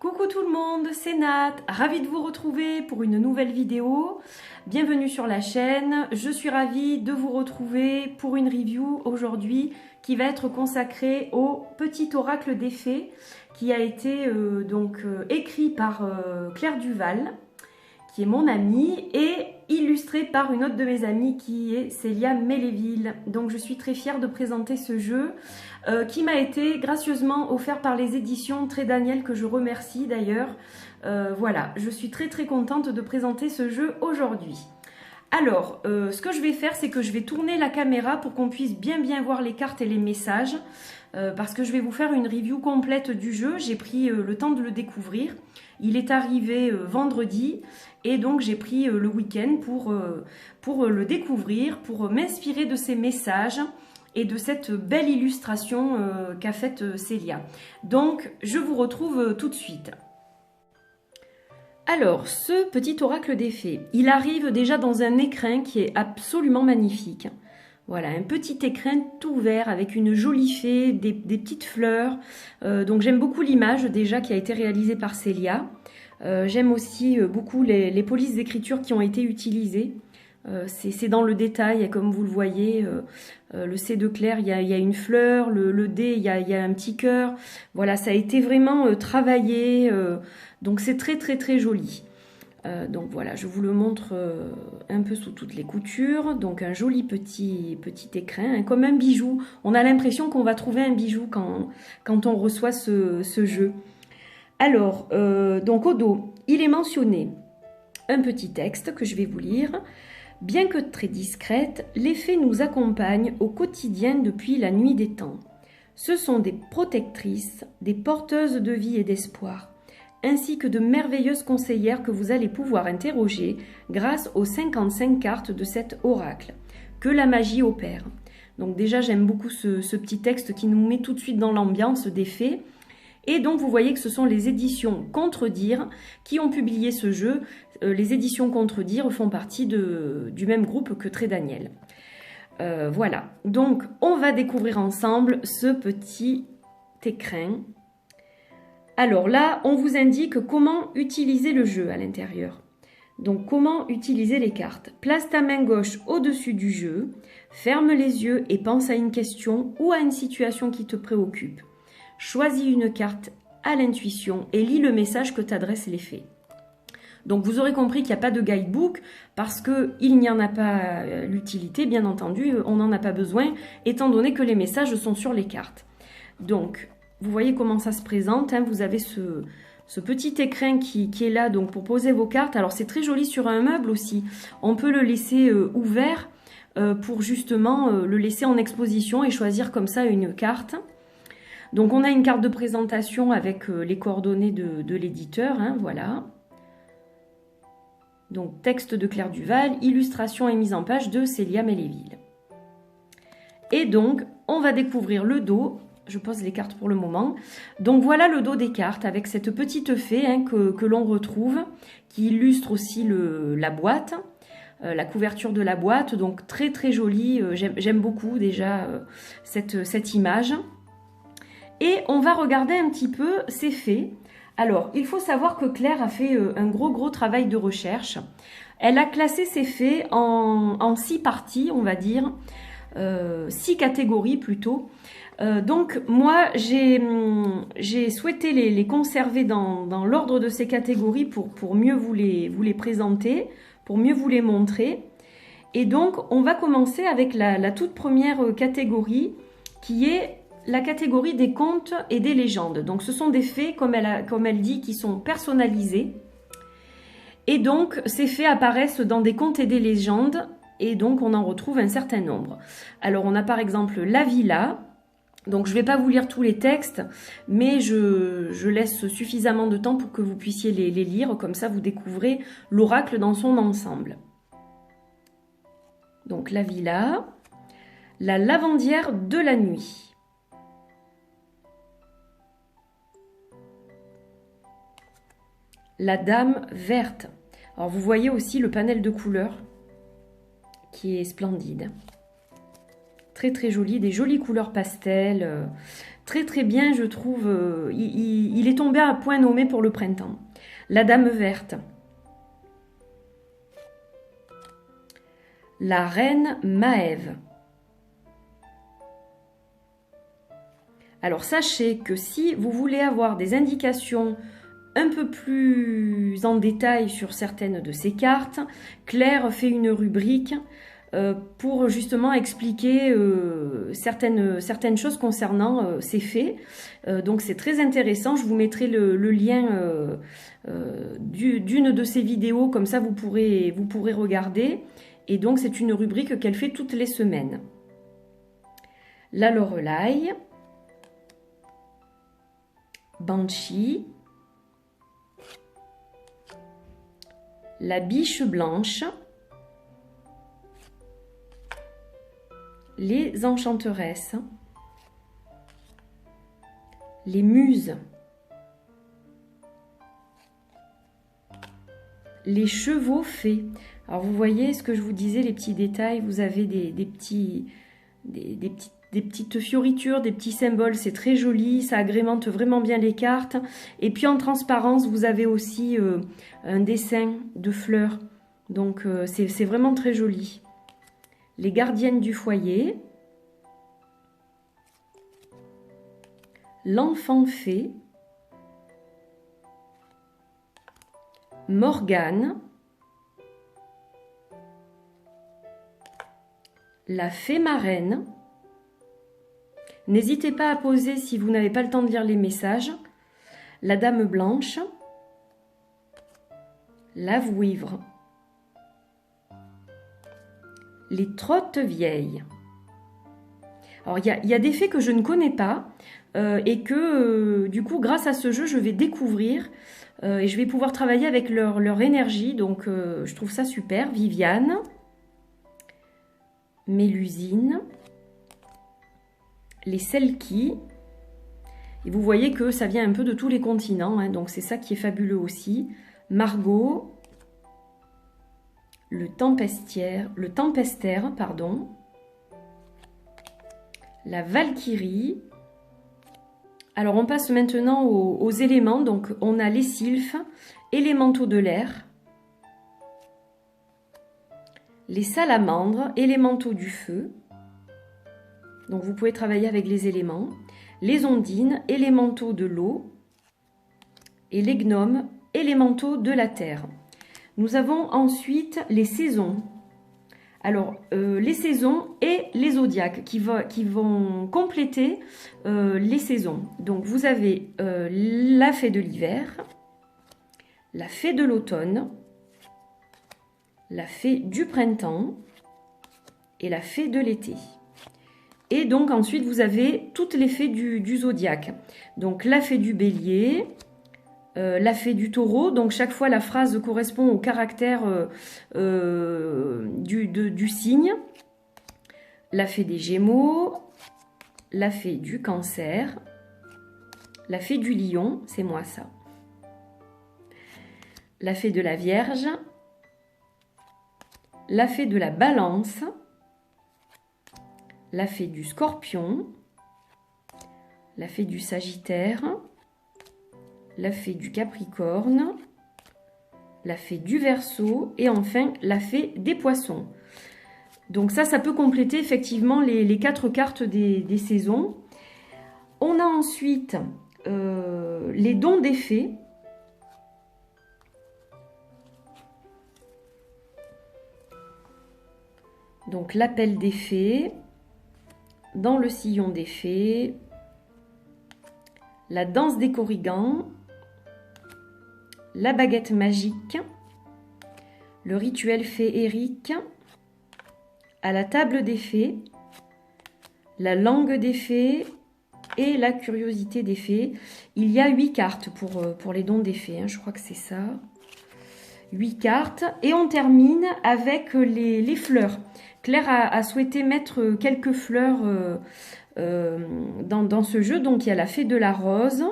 Coucou tout le monde, c'est Nat, ravie de vous retrouver pour une nouvelle vidéo. Bienvenue sur la chaîne, je suis ravie de vous retrouver pour une review aujourd'hui qui va être consacrée au petit oracle des fées qui a été écrit par Claire Duval, qui est mon amie, et illustré par une autre de mes amies qui est Célia Méléville. Donc je suis très fière de présenter ce jeu qui m'a été gracieusement offert par les éditions Très Daniel, que je remercie d'ailleurs. Voilà, je suis très contente de présenter ce jeu aujourd'hui. Alors, ce que je vais faire, c'est que je vais tourner la caméra pour qu'on puisse bien voir les cartes et les messages, parce que je vais vous faire une review complète du jeu. J'ai pris le temps de le découvrir. Il est arrivé vendredi et donc j'ai pris le week-end pour le découvrir, pour m'inspirer de ces messages et de cette belle illustration qu'a faite Célia. Donc, je vous retrouve tout de suite. Alors, ce petit oracle des fées, il arrive déjà dans un écrin qui est absolument magnifique. Voilà, un petit écrin tout vert avec une jolie fée, des petites fleurs. Donc j'aime beaucoup l'image déjà qui a été réalisée par Célia. J'aime aussi beaucoup les polices d'écriture qui ont été utilisées. C'est dans le détail, comme vous le voyez, le C de Claire, il y a une fleur, le D, il y a un petit cœur. Voilà, ça a été vraiment travaillé, donc c'est très joli. Donc voilà, je vous le montre un peu sous toutes les coutures. Donc un joli petit écrin, hein, comme un bijou. On a l'impression qu'on va trouver un bijou quand on reçoit ce jeu. Alors, donc au dos, il est mentionné un petit texte que je vais vous lire. Bien que très discrète, les fées nous accompagnent au quotidien depuis la nuit des temps. Ce sont des protectrices, des porteuses de vie et d'espoir, ainsi que de merveilleuses conseillères que vous allez pouvoir interroger grâce aux 55 cartes de cet oracle. Que la magie opère. Donc déjà, j'aime beaucoup ce petit texte qui nous met tout de suite dans l'ambiance des fées. Et donc, vous voyez que ce sont les éditions Contredire qui ont publié ce jeu. Les éditions Contredire font partie du même groupe que Très Daniel. Voilà, donc on va découvrir ensemble ce petit écrin. Alors là, on vous indique comment utiliser le jeu à l'intérieur. Donc, comment utiliser les cartes. Place ta main gauche au-dessus du jeu, ferme les yeux et pense à une question ou à une situation qui te préoccupe. Choisis une carte à l'intuition et lis le message que t'adressent les fées. Donc, vous aurez compris qu'il n'y a pas de guidebook parce qu'il n'y en a pas l'utilité, bien entendu, on n'en a pas besoin, étant donné que les messages sont sur les cartes. Donc, vous voyez comment ça se présente, hein, vous avez ce petit écrin qui est là donc pour poser vos cartes. Alors, c'est très joli sur un meuble aussi. On peut le laisser ouvert pour justement le laisser en exposition et choisir comme ça une carte. Donc, on a une carte de présentation avec les coordonnées de l'éditeur, hein, voilà. Donc, texte de Claire Duval, illustration et mise en page de Célia Méléville. Et donc, on va découvrir le dos. Je pose les cartes pour le moment. Donc, voilà le dos des cartes avec cette petite fée, hein, que l'on retrouve, qui illustre aussi la boîte, la couverture de la boîte. Donc, très jolie. J'aime beaucoup déjà cette image. Et on va regarder un petit peu ces fées. Alors, il faut savoir que Claire a fait un gros travail de recherche. Elle a classé ces fées en 6 parties, on va dire, 6 catégories plutôt. Donc, moi, j'ai souhaité les conserver dans l'ordre de ces catégories pour mieux vous les présenter, pour mieux vous les montrer. Et donc, on va commencer avec la toute première catégorie qui est la catégorie des contes et des légendes. Donc, ce sont des fées, comme elle dit, qui sont personnalisées. Et donc, ces fées apparaissent dans des contes et des légendes. Et donc, on en retrouve un certain nombre. Alors, on a par exemple la villa. Donc, je ne vais pas vous lire tous les textes, mais je laisse suffisamment de temps pour que vous puissiez les lire. Comme ça, vous découvrez l'oracle dans son ensemble. Donc, la villa. La lavandière de la nuit. La dame verte. Alors, vous voyez aussi le panel de couleurs qui est splendide. Très très joli, des jolies couleurs pastel. Très très bien, je trouve. Il est tombé à point nommé pour le printemps. La Dame verte. La Reine Maève. Alors sachez que si vous voulez avoir des indications un peu plus en détail sur certaines de ces cartes, Claire fait une rubrique pour justement expliquer certaines choses concernant ces fées. Donc c'est très intéressant, je vous mettrai le lien d'une de ces vidéos, comme ça vous pourrez regarder. Et donc c'est une rubrique qu'elle fait toutes les semaines. La Lorelai, Banshee, la Biche blanche, les Enchanteresses, les Muses, les Chevaux fées. Alors vous voyez ce que je vous disais, les petits détails, vous avez des petites fioritures, des petits symboles, c'est très joli, ça agrémente vraiment bien les cartes. Et puis en transparence, vous avez aussi un dessin de fleurs, donc c'est vraiment très joli. Les Gardiennes du foyer, l'Enfant fée, Morgane, la Fée marraine. N'hésitez pas à poser si vous n'avez pas le temps de lire les messages. La Dame blanche, la Vouivre, les Trottes vieilles. Alors il y a des fées que je ne connais pas et que du coup grâce à ce jeu je vais découvrir et je vais pouvoir travailler avec leur énergie, donc je trouve ça super. Viviane, Mélusine, les Selkie, et vous voyez que ça vient un peu de tous les continents, hein, donc c'est ça qui est fabuleux aussi. Margot, le Tempestaire, pardon, la Valkyrie. Alors on passe maintenant aux éléments, donc on a les sylphes, élémentaux de l'air, les salamandres, élémentaux du feu. Donc vous pouvez travailler avec les éléments. Les ondines, élémentaux de l'eau. Et les gnomes, élémentaux de la terre. Nous avons ensuite les saisons. Alors, les saisons et les zodiaques qui vont compléter les saisons. Donc vous avez la fée de l'hiver, la fée de l'automne, la fée du printemps et la fée de l'été. Et donc ensuite vous avez toutes les fées du zodiaque. Donc la fée du bélier, la fée du taureau, donc chaque fois la phrase correspond au caractère du signe. La fée des gémeaux, la fée du cancer, la fée du lion, c'est moi ça. La fée de la vierge, la fée de la balance, la fée du scorpion, la fée du sagittaire, la fée du capricorne, la fée du verseau et enfin la fée des poissons. Donc ça peut compléter effectivement les 4 cartes des saisons. On a ensuite les dons des fées. Donc l'appel des fées, dans le sillon des fées, la danse des corrigans, la baguette magique, le rituel féerique, à la table des fées, la langue des fées et la curiosité des fées. Il y a 8 cartes pour les dons des fées, hein, je crois que c'est ça. 8 cartes et on termine avec les fleurs. Claire a souhaité mettre quelques fleurs dans ce jeu. Donc il y a la fée de la rose,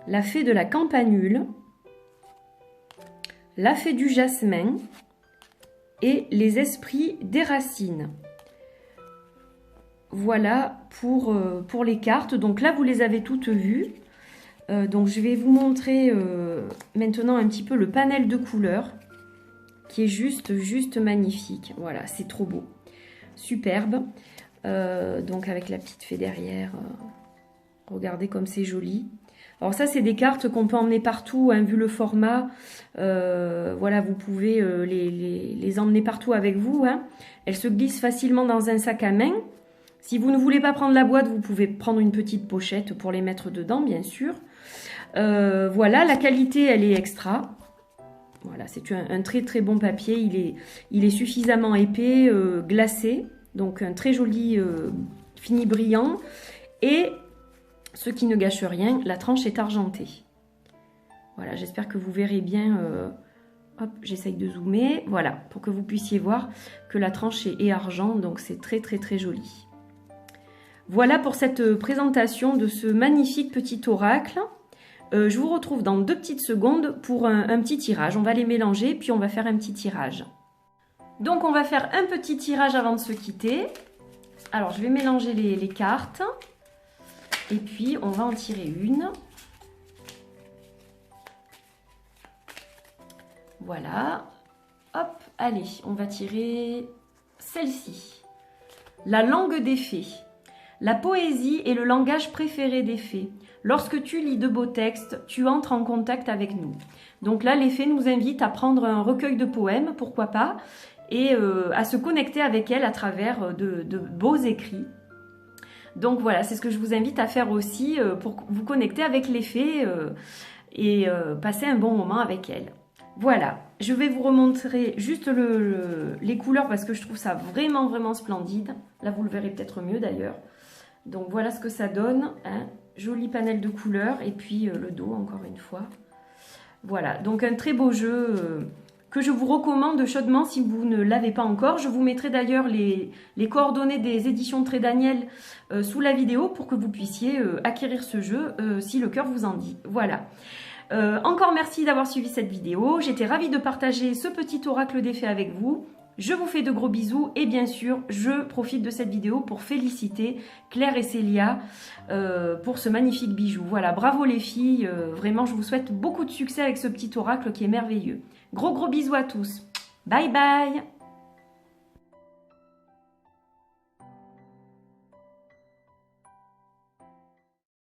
la fée de la campanule, la fée du jasmin et les esprits des racines. voilà pour les cartes. Donc là, vous les avez toutes vues. Donc je vais vous montrer maintenant un petit peu le panel de couleurs qui est juste magnifique. Voilà, c'est trop beau. Superbe. Donc avec la petite fée derrière. Regardez comme c'est joli. Alors ça, c'est des cartes qu'on peut emmener partout, hein, vu le format. Voilà, vous pouvez les emmener partout avec vous. Hein. Elles se glissent facilement dans un sac à main. Si vous ne voulez pas prendre la boîte, vous pouvez prendre une petite pochette pour les mettre dedans, bien sûr. Voilà, la qualité, elle est extra. Voilà, c'est un très bon papier. Il est suffisamment épais, glacé. Donc un très joli fini brillant. Et ce qui ne gâche rien, la tranche est argentée. Voilà, j'espère que vous verrez bien. Hop, j'essaye de zoomer. Voilà, pour que vous puissiez voir que la tranche est argent. Donc c'est très joli. Voilà pour cette présentation de ce magnifique petit oracle. Je vous retrouve dans 2 petites secondes pour un petit tirage. On va les mélanger, puis on va faire un petit tirage. Donc on va faire un petit tirage avant de se quitter. Alors je vais mélanger les cartes. Et puis on va en tirer une. Voilà. Hop, allez, on va tirer celle-ci. La langue des fées. La poésie est le langage préféré des fées. Lorsque tu lis de beaux textes, tu entres en contact avec nous. Donc là, les fées nous invitent à prendre un recueil de poèmes, pourquoi pas, et à se connecter avec elles à travers de beaux écrits. Donc voilà, c'est ce que je vous invite à faire aussi pour vous connecter avec les fées et passer un bon moment avec elles. Voilà, je vais vous remontrer juste les couleurs parce que je trouve ça vraiment splendide. Là, vous le verrez peut-être mieux d'ailleurs. Donc voilà ce que ça donne, hein. Joli panel de couleurs et puis le dos encore une fois. Voilà, donc un très beau jeu que je vous recommande chaudement si vous ne l'avez pas encore. Je vous mettrai d'ailleurs les coordonnées des éditions Trait Daniel sous la vidéo pour que vous puissiez acquérir ce jeu si le cœur vous en dit. Voilà. Encore merci d'avoir suivi cette vidéo. J'étais ravie de partager ce petit oracle des fées avec vous. Je vous fais de gros bisous et bien sûr, je profite de cette vidéo pour féliciter Claire et Célia pour ce magnifique bijou. Voilà, bravo les filles, vraiment je vous souhaite beaucoup de succès avec ce petit oracle qui est merveilleux. Gros bisous à tous. Bye bye.